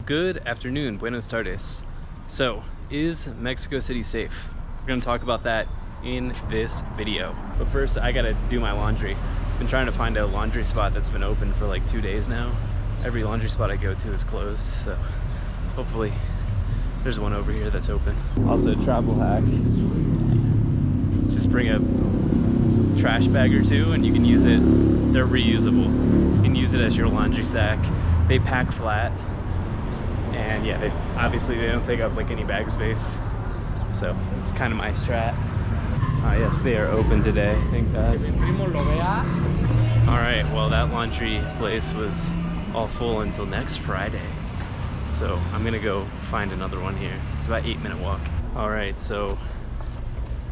Good afternoon, buenos tardes. So, is Mexico City safe? We're gonna talk about that in this video. But first, I gotta do my laundry. Been trying to find a laundry spot that's been open for like 2 days now. Every laundry spot I go to is closed, so hopefully there's one over here that's open. Also, travel hack. Just bring a trash bag or two and you can use it. They're reusable. You can use it as your laundry sack. They pack flat. And yeah, obviously they don't take up like any bag space. So it's kind of my strat. Yes, they are open today, thank God. Alright, well that laundry place was all full until next Friday. So I'm gonna go find another one here. It's about 8-minute walk. Alright, so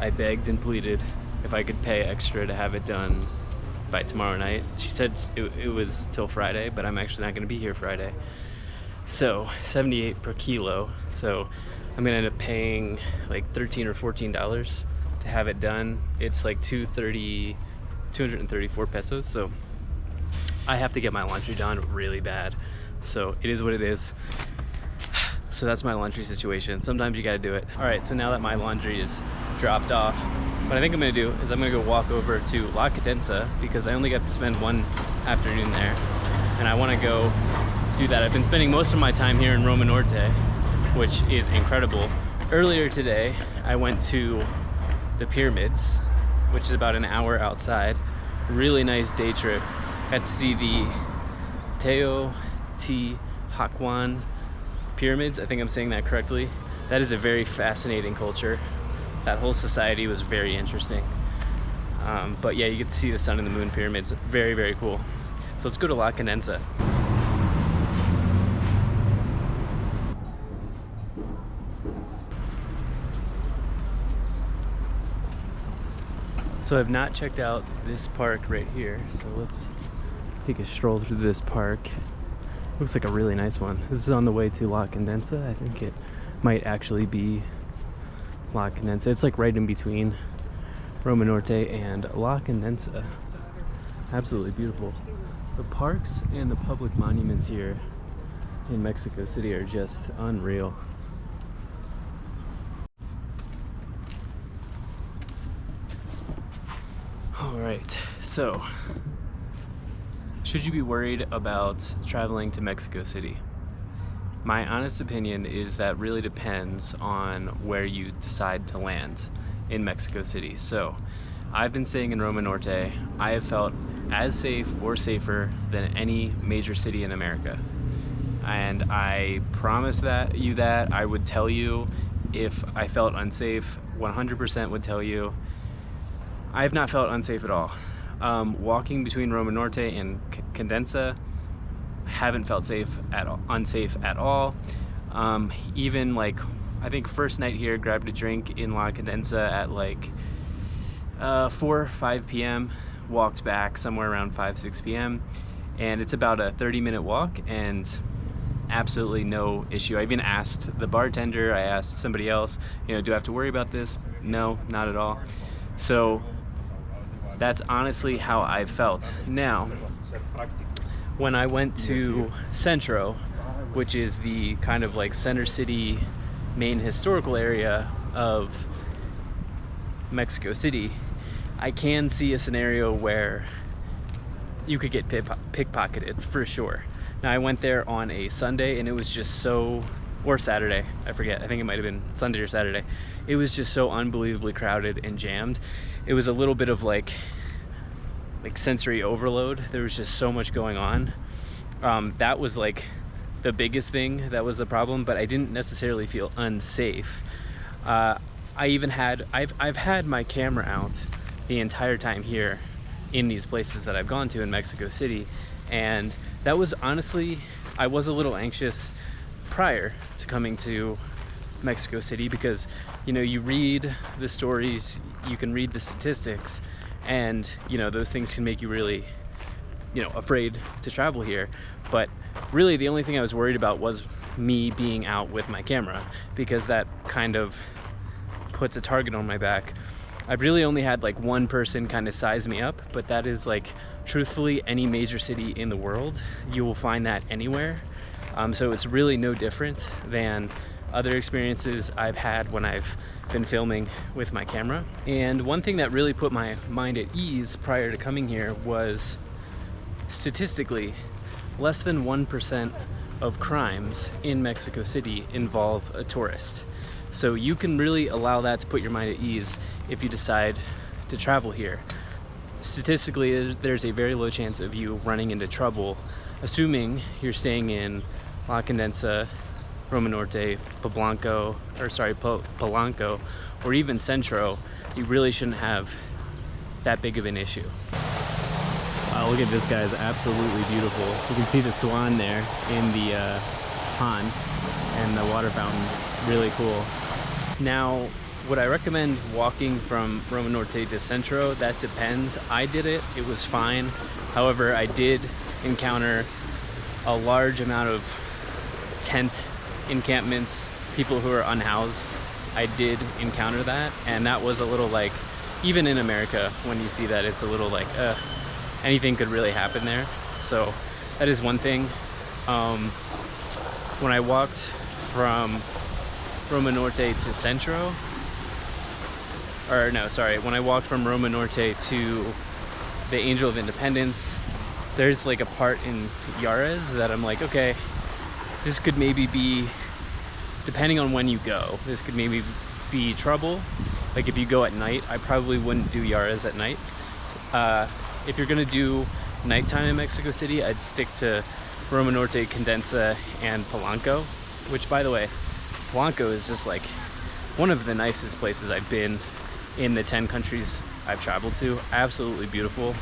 I begged and pleaded if I could pay extra to have it done by tomorrow night. She said it was till Friday, but I'm actually not gonna be here Friday. So 78 per kilo. So I'm gonna end up paying like $13 or $14 to have it done. It's like 234 pesos. So I have to get my laundry done really bad. So it is what it is. So that's my laundry situation. Sometimes you gotta do it. All right, so now that my laundry is dropped off, what I think I'm gonna do is I'm gonna go walk over to La Cadenza because I only got to spend one afternoon there. And I wanna go do that. I've been spending most of my time here in Roma Norte, which is incredible. Earlier today, I went to the pyramids, which is about an hour outside. Really nice day trip. Got to see the Teotihuacan pyramids. I think I'm saying that correctly. That is a very fascinating culture. That whole society was very interesting. But yeah, you get to see the sun and the moon pyramids. Very, very cool. So let's go to La Cadenza. So I've not checked out this park right here, so let's take a stroll through this park. Looks like a really nice one. This is on the way to La Cadenza. I think it might actually be La Cadenza. It's like right in between Roma Norte and La Cadenza. Absolutely beautiful. The parks and the public monuments here in Mexico City are just unreal. Alright, so should you be worried about traveling to Mexico City? My honest opinion is that really depends on where you decide to land in Mexico City. So I've been staying in Roma Norte. I have felt as safe or safer than any major city in America. And I promise that I would tell you if I felt unsafe, 100% would tell you. I have not felt unsafe at all. Walking between Roma Norte and Cadenza, haven't felt unsafe at all. Even like, I think first night here, grabbed a drink in La Cadenza at like 4 or 5 p.m. Walked back somewhere around 5-6 p.m. and it's about a 30-minute walk and absolutely no issue. I even asked the bartender, I asked somebody else, do I have to worry about this? No, not at all. So that's honestly how I felt. Now, when I went to Centro, which is the kind of like center city main historical area of Mexico City, I can see a scenario where you could get pickpocketed for sure. Now I went there on a Sunday and it was just so, or Saturday, I forget, I think it might have been Sunday or Saturday. It was just so unbelievably crowded and jammed. It was a little bit of like sensory overload. There was just so much going on. That was like the biggest thing. That was the problem, but I didn't necessarily feel unsafe. I've had my camera out the entire time here in these places that I've gone to in Mexico City, and that was honestly, I was a little anxious prior to coming to Mexico City because you read the stories, you can read the statistics, and those things can make you really afraid to travel here. But really the only thing I was worried about was me being out with my camera, because that kind of puts a target on my back. I've really only had like one person kind of size me up, but that is like truthfully any major city in the world. You will find that anywhere. So it's really no different than other experiences I've had when I've been filming with my camera. And one thing that really put my mind at ease prior to coming here was, statistically, less than 1% of crimes in Mexico City involve a tourist. So you can really allow that to put your mind at ease if you decide to travel here. Statistically, there's a very low chance of you running into trouble, assuming you're staying in La Condensa, Roma Norte, Polanco, or even Centro. You really shouldn't have that big of an issue. Look at this guy, is absolutely beautiful. You can see the swan there in the pond, and the water fountain's really cool. Now, would I recommend walking from Roma Norte to Centro? That depends. I did it, it was fine. However, I did encounter a large amount of tent encampments, people who are unhoused. I did encounter that, and that was a little like, even in America, when you see that, it's a little like, anything could really happen there. So that is one thing. When I walked from Roma Norte to Centro, or no, sorry, when I walked from Roma Norte to the Angel of Independence, there's like a part in Juarez that I'm like, okay, this could maybe be, depending on when you go, this could maybe be trouble. Like if you go at night, I probably wouldn't do Juarez at night. If you're gonna do nighttime in Mexico City, I'd stick to Roma Norte, Condensa, and Polanco, which, by the way, Polanco is just like one of the nicest places I've been in the 10 countries I've traveled to. Absolutely beautiful,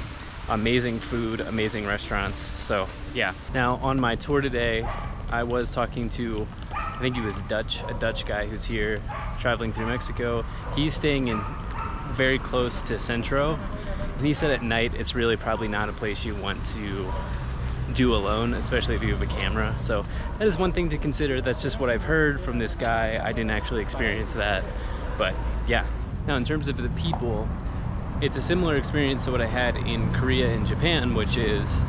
amazing food, amazing restaurants. So yeah. Now on my tour today, I was talking to, I think he was a Dutch guy who's here traveling through Mexico. He's staying in very close to Centro, and he said at night it's really probably not a place you want to do alone, especially if you have a camera. So that is one thing to consider. That's just what I've heard from this guy. I didn't actually experience that, but yeah. Now in terms of the people, it's a similar experience to what I had in Korea and Japan, which is,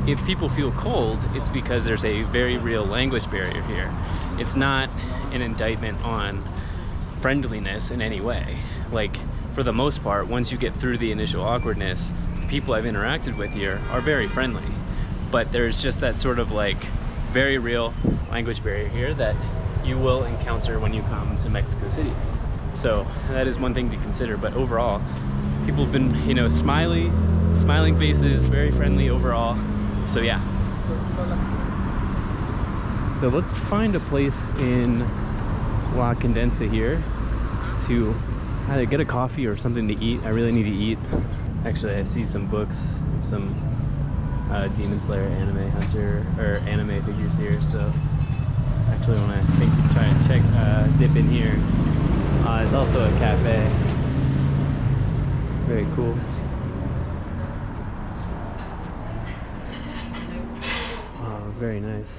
if people feel cold, it's because there's a very real language barrier here. It's not an indictment on friendliness in any way. Like, for the most part, once you get through the initial awkwardness, the people I've interacted with here are very friendly. But there's just that sort of like very real language barrier here that you will encounter when you come to Mexico City. So that is one thing to consider. But overall, people have been, you know, smiling faces, very friendly overall. So yeah. So let's find a place in La Condensa here to either get a coffee or something to eat. I really need to eat. Actually, I see some books and some Demon Slayer anime hunter or anime figures here. So actually, when I try and check, dip in here. It's also a cafe. Very cool. Very nice.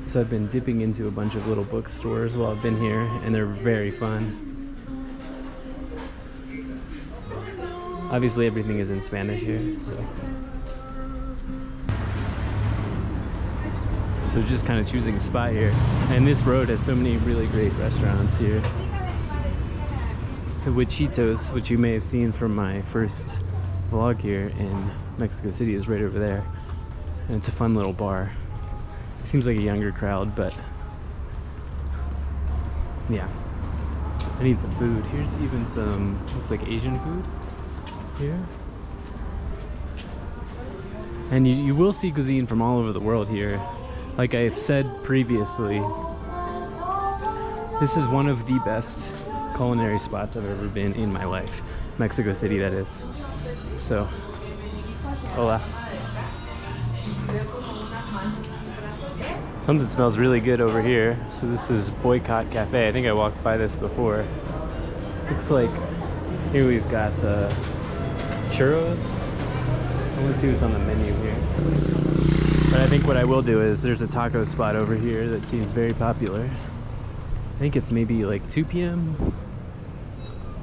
So I've been dipping into a bunch of little bookstores while I've been here, and they're very fun. Obviously everything is in Spanish here, so just kind of choosing a spot here. And this road has so many really great restaurants here. Huichitos, which you may have seen from my first vlog here in Mexico City, is right over there. And it's a fun little bar. Seems like a younger crowd, but yeah. I need some food. Here's even some, looks like Asian food here. And you will see cuisine from all over the world here. Like I've said previously, this is one of the best culinary spots I've ever been in my life. Mexico City, that is. So, hola. Something smells really good over here. So this is Boycott Cafe. I think I walked by this before. Looks like here we've got churros. I want to see what's on the menu here. But I think what I will do is there's a taco spot over here that seems very popular. I think it's maybe like 2 p.m.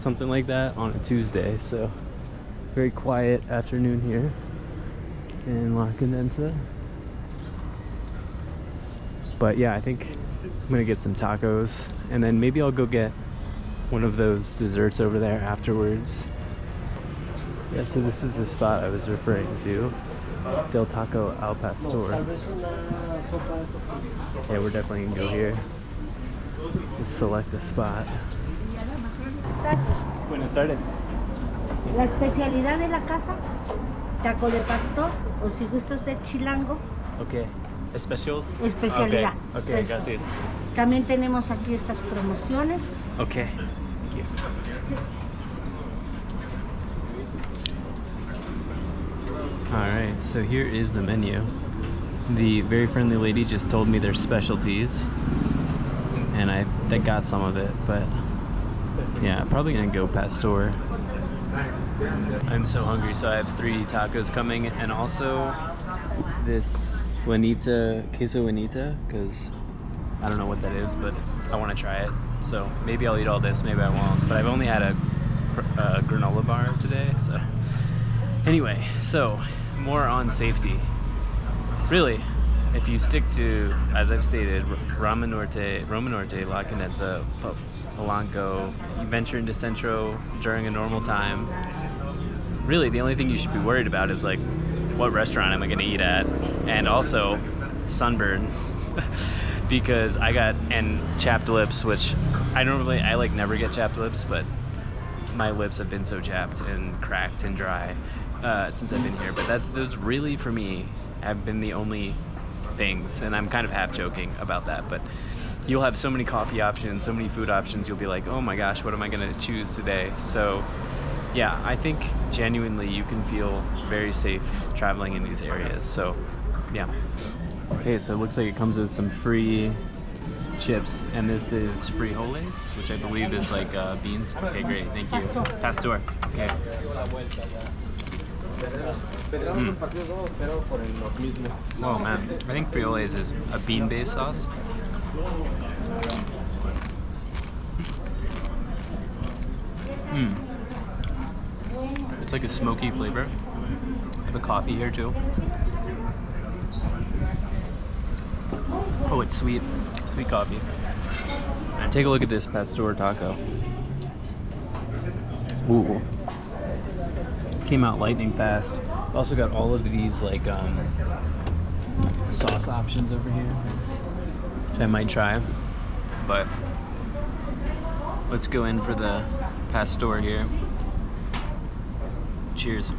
something like that on a Tuesday. So very quiet afternoon here in La Condensa. But yeah, I think I'm gonna get some tacos, and then maybe I'll go get one of those desserts over there afterwards. Yeah, so this is the spot I was referring to, Del Taco Al Pastor. Yeah, we're definitely gonna go here. Let's select a spot. Buenas tardes. La especialidad de la casa, taco de pastor, o si gusta usted chilango. Okay. Especials? Especialidad. Okay, gracias. También tenemos aquí estas promociones. Okay. Thank you. Alright, so here is the menu. The very friendly lady just told me their specialties, and I got some of it, but yeah, probably gonna go pastor. I'm so hungry, so I have 3 tacos coming, and also this Juanita, queso Juanita, because I don't know what that is, but I want to try it. So maybe I'll eat all this, maybe I won't. But I've only had a granola bar today, so anyway. So more on safety. Really, if you stick to, as I've stated, Roma Norte, La Caneza, Polanco, you venture into Centro during a normal time. Really, the only thing you should be worried about is like, what restaurant am I going to eat at? And also sunburn. Because I got, and chapped lips, which I like never get chapped lips, but my lips have been so chapped and cracked and dry since I've been here. But those really, for me, have been the only things, and I'm kind of half joking about that. But you'll have so many coffee options, so many food options, you'll be like, oh my gosh, what am I going to choose today? So yeah, I think genuinely you can feel very safe traveling in these areas. So yeah. Okay, so it looks like it comes with some free chips, and this is frijoles, which I believe is like beans. Okay, great, thank you. Pastor. Okay. Oh man, I think frijoles is a bean-based sauce. It's like a smoky flavor. I have a coffee here too. Oh, it's sweet. Sweet coffee. And take a look at this pastor taco. Ooh. Came out lightning fast. Also got all of these like sauce options over here, which I might try. But let's go in for the pastor here. Cheers.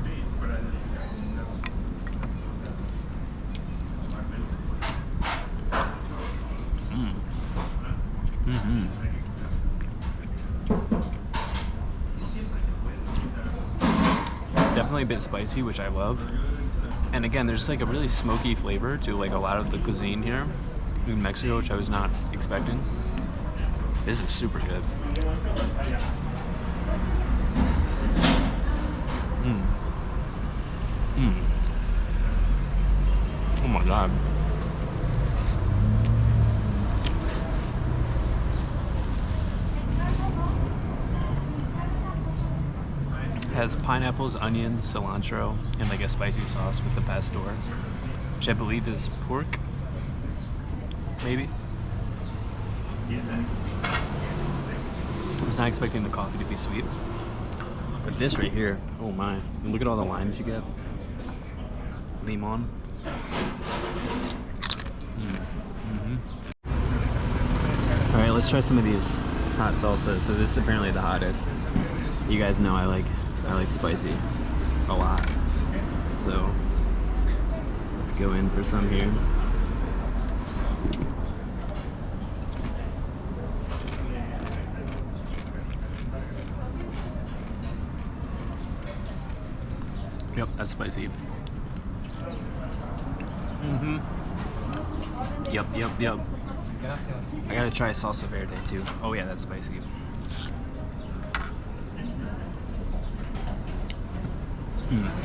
Definitely a bit spicy, which I love. And again, there's like a really smoky flavor to like a lot of the cuisine here in Mexico, which I was not expecting. This is super good. Oh my god. Has pineapples, onions, cilantro, and like a spicy sauce with the pastor, which I believe is pork, maybe. I was not expecting the coffee to be sweet, but this right here, oh my! And look at all the limes you get. Limon. All right, let's try some of these hot salsas. So this is apparently the hottest. You guys know I like spicy a lot, so let's go in for some here. Yep, that's spicy. Yep. I gotta try salsa verde too. Oh yeah, that's spicy.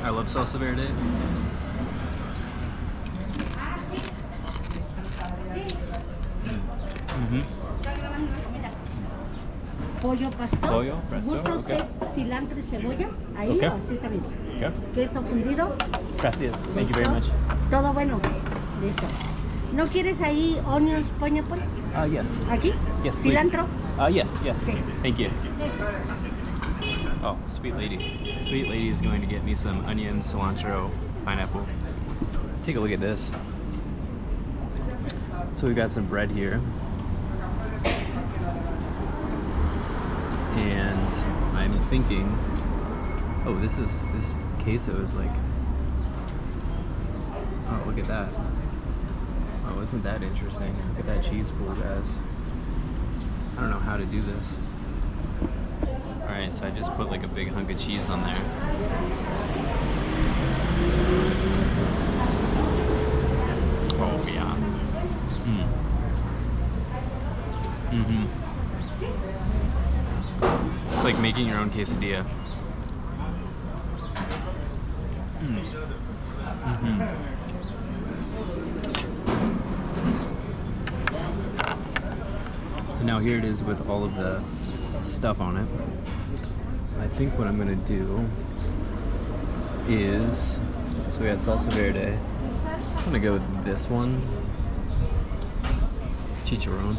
I love salsa verde. Pollo pastor. Pollo pastor. ¿Gusta usted cilantro y cebolla? Ahí o así está bien. Queso fundido. Gracias. Thank you very much. Todo bueno. Listo. ¿No quieres ahí onions, pineapple? Yes. ¿Aquí? Yes, please. ¿Cilantro? Yes. Okay. Thank you. Oh, sweet lady. Sweet lady is going to get me some onion, cilantro, pineapple. Take a look at this. So we've got some bread here. And I'm thinking, oh, this queso is like, oh, look at that. Oh, isn't that interesting? Look at that cheese pool, guys. I don't know how to do this. Alright, so I just put like a big hunk of cheese on there. Oh, yeah. It's like making your own quesadilla. And now here it is with all of the stuff on it. I think what I'm gonna do is, so we got salsa verde. I'm gonna go with this one. Chicharron.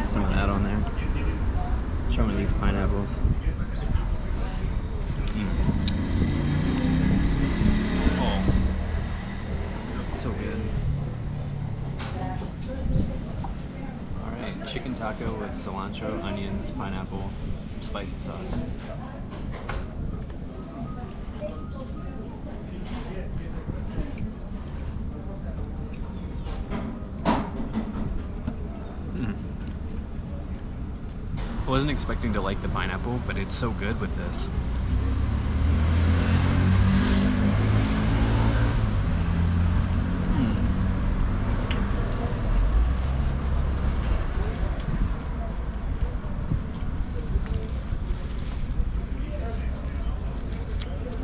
Some of that on there. Try one of these pineapples. Oh, so good. All right, chicken taco with cilantro, onions, pineapple, some spicy sauce. I wasn't expecting to like the pineapple, but it's so good with this.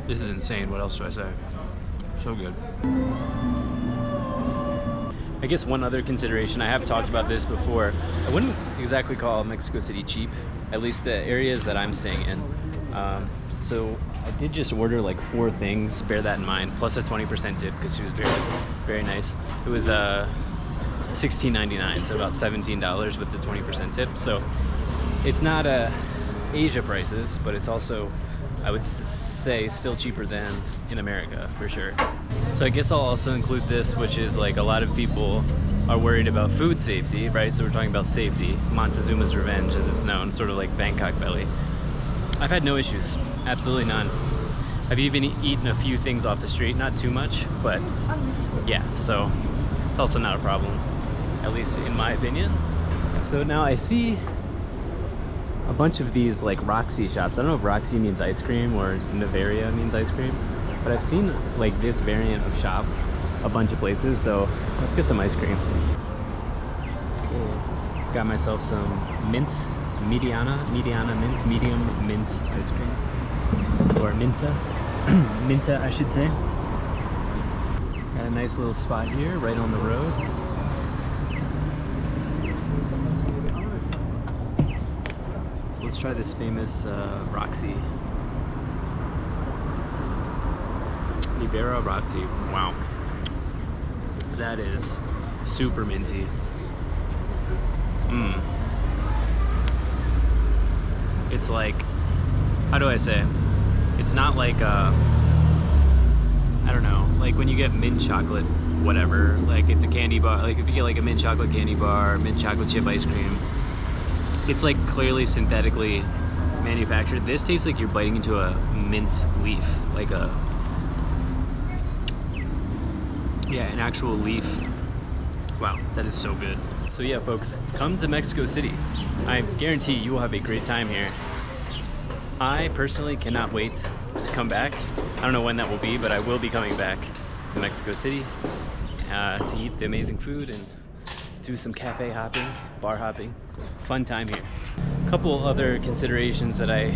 This is insane. What else do I say? So good. I guess one other consideration, I have talked about this before, I wouldn't exactly call Mexico City cheap, at least the areas that I'm staying in. So I did just order like 4 things, bear that in mind, plus a 20% tip because she was very, very nice. It was $16.99, so about $17 with the 20% tip. So it's not Asia prices, but it's also, I would say, still cheaper than in America for sure. So I guess I'll also include this, which is like a lot of people are worried about food safety, right? So we're talking about safety. Montezuma's Revenge, as it's known, sort of like Bangkok Belly. I've had no issues, absolutely none. I've even eaten a few things off the street, not too much, but yeah, so it's also not a problem, at least in my opinion. So now I see a bunch of these like Roxy shops. I don't know if Roxy means ice cream or Navaria means ice cream, but I've seen like this variant of shop a bunch of places, so let's get some ice cream. Cool. Got myself some medium mint ice cream, or minta, minta I should say. Got a nice little spot here right on the road. So let's try this famous Roxy. Libera Roxy. Wow. That is super minty. It's like, how do I say? It's not like I don't know, like when you get mint chocolate, whatever, like it's a candy bar, like if you get like a mint chocolate candy bar, mint chocolate chip ice cream, it's like clearly synthetically manufactured. This tastes like you're biting into a mint leaf, like an actual leaf. Wow, that is so good. So yeah, folks, come to Mexico City. I guarantee you will have a great time here. I personally cannot wait to come back. I don't know when that will be, but I will be coming back to Mexico City to eat the amazing food and do some cafe hopping, bar hopping. Fun time here. A couple other considerations that I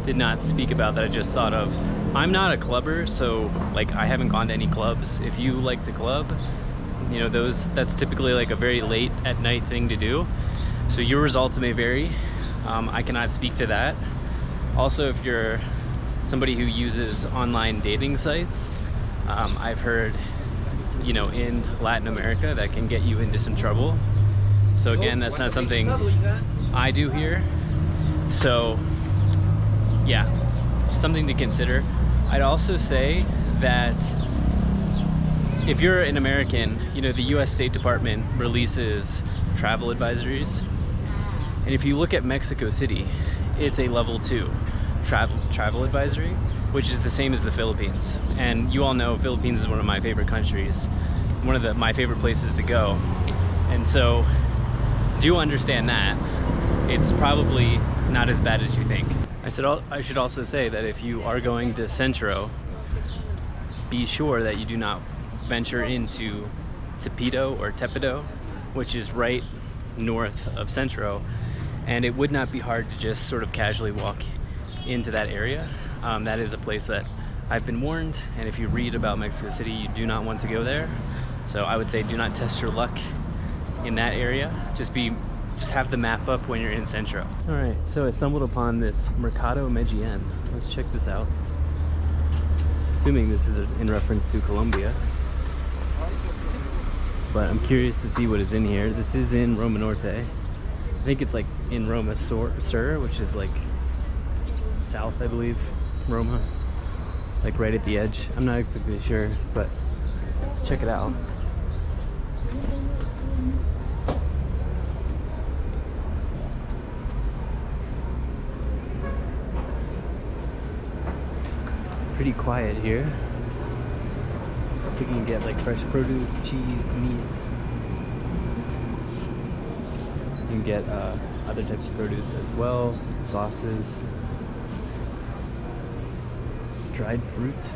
did not speak about that I just thought of. I'm not a clubber, so like I haven't gone to any clubs. If you like to club, you know, that's typically like a very late at night thing to do. So your results may vary. I cannot speak to that. Also, if you're somebody who uses online dating sites, I've heard, you know, in Latin America that can get you into some trouble. So again, that's not something I do here. So yeah, something to consider. I'd also say that if you're an American, you know, the US State Department releases travel advisories. And if you look at Mexico City, it's a level 2 travel advisory, which is the same as the Philippines. And you all know Philippines is one of my favorite countries, one of my favorite places to go. And so do understand that it's probably not as bad as you think. I should also say that if you are going to Centro, be sure that you do not venture into Tepito or Tepido, which is right north of Centro, and it would not be hard to just sort of casually walk into that area. That is a place that I've been warned, and if you read about Mexico City, you do not want to go there. So I would say do not test your luck in that area. Just have the map up when you're in Centro. All right, so I stumbled upon this Mercado Medellin. Let's check this out. Assuming this is in reference to Colombia. But I'm curious to see what is in here. This is in Roma Norte. I think it's like in Roma Sur, which is like south, I believe, Roma. Like right at the edge. I'm not exactly sure, but let's check it out. Pretty quiet here. So you can get like fresh produce, cheese, meats. You can get other types of produce as well, sauces, dried fruit.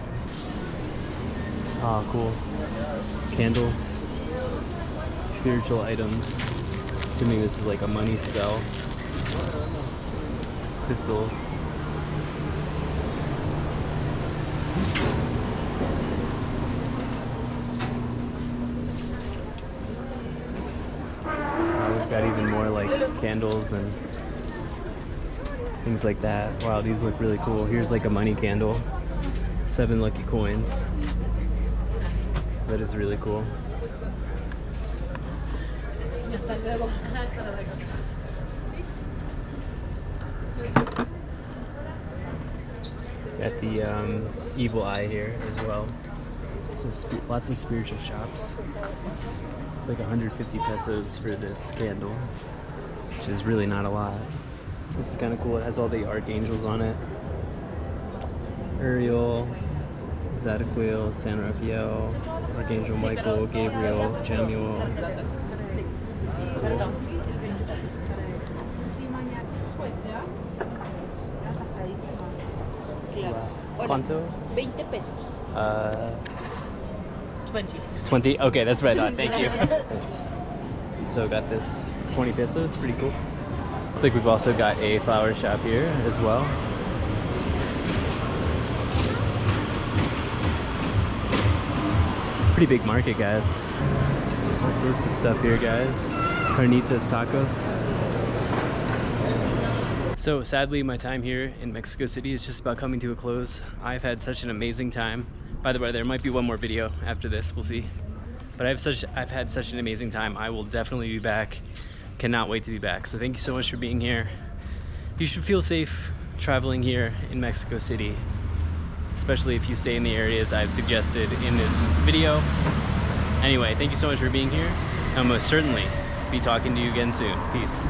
Ah, cool. Candles, spiritual items. Assuming this is like a money spell. Crystals. Got even more like candles and things like that. Wow, these look really cool. Here's like a money candle, 7 lucky coins. That is really cool. Got the evil eye here as well. So lots of spiritual shops. It's like 150 pesos for this candle, which is really not a lot. This is kind of cool. It has all the archangels on it. Uriel, Zadkiel, San Rafael, Archangel Michael, Gabriel, Jamiel. This is cool. ¿Cuánto? 20 pesos. 20. 20? Okay, that's what I thought. Thank you. Thanks. So got this 20 pesos, pretty cool. Looks like we've also got a flower shop here as well. Pretty big market, guys. All sorts of stuff here, guys. Carnitas tacos. So sadly, my time here in Mexico City is just about coming to a close. I've had such an amazing time. By the way, there might be one more video after this, we'll see. But I've had such an amazing time. I will definitely be back. Cannot wait to be back. So thank you so much for being here. You should feel safe traveling here in Mexico City, especially if you stay in the areas I've suggested in this video. Anyway, thank you so much for being here. I'll most certainly be talking to you again soon. Peace.